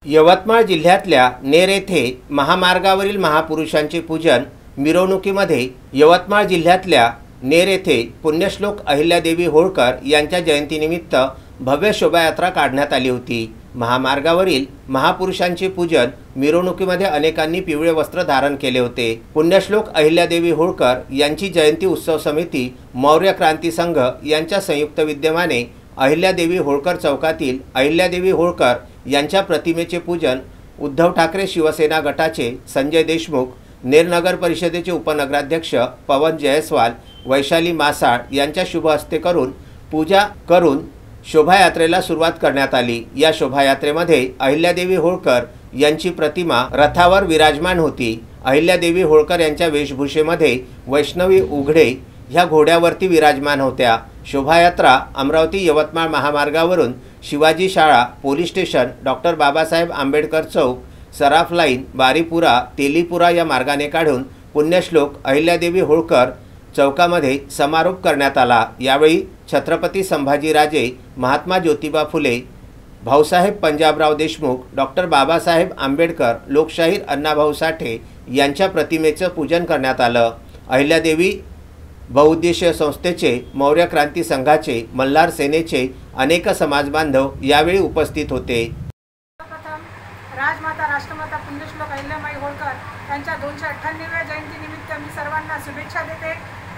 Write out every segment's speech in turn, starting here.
यवतमाळ जिल्ह्यातल्या नेर येथे महामार्गावरील महापुरुषांचे पूजन मिरवणुकीमध्ये यवतमाळ जिल्ह्यातल्या नेर येथे पुण्यश्लोक अहिल्यादेवी होळकर यांच्या जयंतीनिमित्त भव्य शोभायात्रा काढण्यात आली होती। महामार्गावरील महापुरुषांचे पूजन मिरवणुकीमध्ये अनेकांनी पिवळे वस्त्र धारण केले होते। पुण्यश्लोक अहिल्यादेवी होळकर यांची जयंती उत्सव समिती मौर्य क्रांती संघ यांच्या संयुक्त विद्यमाने अहिल्यादेवी होळकर चौकातील अहिल्यादेवी होळकर यांच्या प्रतिमेचे पूजन उद्धव ठाकरे शिवसेना गटाचे संजय देशमुख, नेर नगर परिषदेचे उपनगराध्यक्ष पवन जयस्वाल, वैशाली मासाळ यांच्या शुभ हस्ते करून पूजा करून शोभायात्रेला सुरुवात करण्यात आली। या शोभायात्रेमध्ये अहिल्यादेवी होळकर यांची प्रतिमा रथावर विराजमान होती। अहिल्यादेवी होळकर यांच्या वेशभूषेमध्ये वैष्णवी उघडे ह्या घोड्यावरती विराजमान होत्या। शोभायात्रा अमरावती यवतमाळ महामार्गावरून शिवाजी शाळा, police station, doctor Babasaheb Ambedkar चौक, सराफ लाईन, बारीपुरा, तेलीपुरा या मार्गाने काढून पुण्यश्लोक अहिल्यादेवी होळकर चौकामध्ये समारोप करण्यात आला। यावेळी छत्रपती संभाजीराजे, महात्मा ज्योतिबा फुले, भाऊसाहेब पंजाबराव देशमुख, डॉक्टर बाबासाहेब आंबेडकर, लोकशाहीर अण्णाभाऊ साठे यांच्या प्रतिमेचं पूजन करण्यात आलं। अहिल्यादेवी बहुउद्देशीय संस्थेचे, मौर्य क्रांती संघाचे, मल्हार सेनेचे अनेक समाजबांधव यावेळी उपस्थित होते। राजमाता राष्ट्रमाता पुण्यश्लोक अहिल्याबाई होळकर यांच्या 298व्या जयंतीनिमित्त मी सर्वांना शुभेच्छा देते।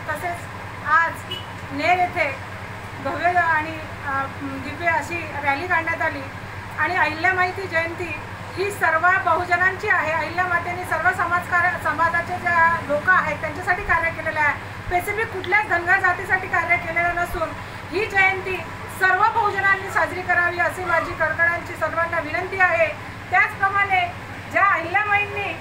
तसेच आज नेर येथे भव्य आणि दिव्य अशी रॅली काढण्यात आली आणि अहिल्यामाईची जयंती ही सर्व बहुजनांची आहे। अहिल्यामातेने सर्व समाजाचे ज्या लोक आहेत त्यांच्यासाठी कार्य केलेलं आहे। स्पेसिफिक कुठल्याच धनगर जातीसाठी कार्य केलेलं नसून ही जयंती सर्व बहुजनांनी साजरी करावी अशी माझी कळकळांची सर्वांना विनंती आहे। त्याचप्रमाणे ज्या अहिल्यामाईंनी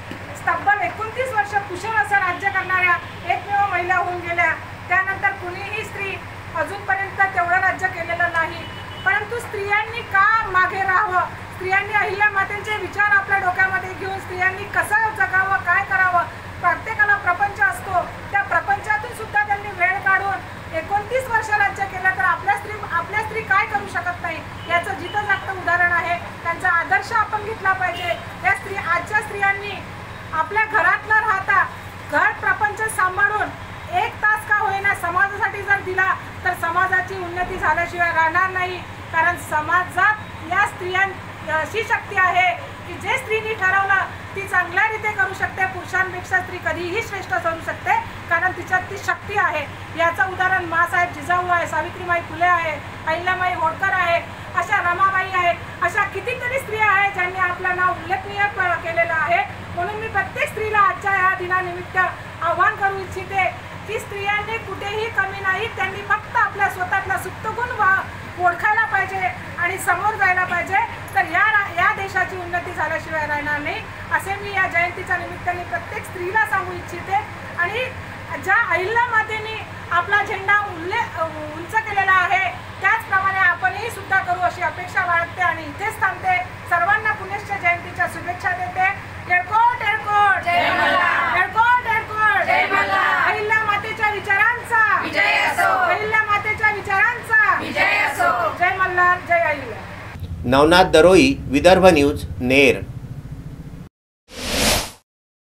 तब्बल 29 वर्ष कुशल असं राज्य करणाऱ्या एकमेव महिला होऊन गेल्या, त्यानंतर कुणीही स्त्री अजूनपर्यंत तेवढं राज्य केलेलं नाही। परंतु स्त्रियांनी का मागे राहावं, स्त्रियांनी अहिल्यामातेचे विचार आपल्या डोक्यामध्ये घेऊन स्त्रियांनी कसं जगावं, काय करावं, प्रत्येकाला प्रपंच असतो, त्या प्रपंचातून सुद्धा त्यांनी वेळ काढून 29 वर्ष राज्य केलं तर आपल्या स्त्री काय करू शकत नाही याचं जिथं जागतं उदाहरण आहे। त्यांचा आदर्श आपण घेतला पाहिजे। या आजच्या स्त्रियांनी आपल्या घरात न राहता घर प्रपंच सांभाळून 1 तास का होईना समाजासाठी जर दिला तर समाजाची उन्नती झाल्याशिवाय राहणार नाही। कारण समाजात या स्त्रियांची अशी शक्ती आहे की जे स्त्रीने ठरवलं ती चांगल्या रीते करू शकते। पुरुषांपेक्षा स्त्री कधीही श्रेष्ठ ठरू शकते कारण तिच्यात ती शक्ती आहे। याचं उदाहरण मासाहेब जिजाऊ आहे, सावित्रीबाई फुले आहे, अहिल्याबाई होळकर आहे, अशा रमाबाई आहे, अशा कितीतरी स्त्रिया आहेत ज्यांनी आपलं नाव उल्लेखनीय केलेलं आहे। म्हणून मी प्रत्येक स्त्रीला आजच्या या दिनानिमित्त आव्हान करू इच्छिते की स्त्रियांनी कुठेही कमी नाही, त्यांनी फक्त आपल्या स्वतःतला सुप्त गुण ओळखायला पाहिजे आणि समोर जायला पाहिजे। तर या देशाची उन्नती झाल्याशिवाय राहणार नाही असे मी या जयंतीच्या निमित्ताने प्रत्येक स्त्रीला सांगू इच्छिते। आणि ज्या अहिल्यामातेने आपला झेंडा उंच केलेला आहे त्याचप्रमाणे आपणही सुद्धा करू अशी अपेक्षा बाळगते आणि इथेच थांबते। सर्वांना पुण्यश्लोक जयंतीच्या शुभेच्छा देते। एडकोट एडकोट जय मल्हार, एडकोट एडकोट जय मल्हार। अहिल्यामातेच्या विचारांचा विजय असो, अहिल्यामातेच्या विचारांचा विजय असो। जय मल्हार, जय अहिल्या। नवनाथ दरोई, विदर्भ न्यूज, नेर।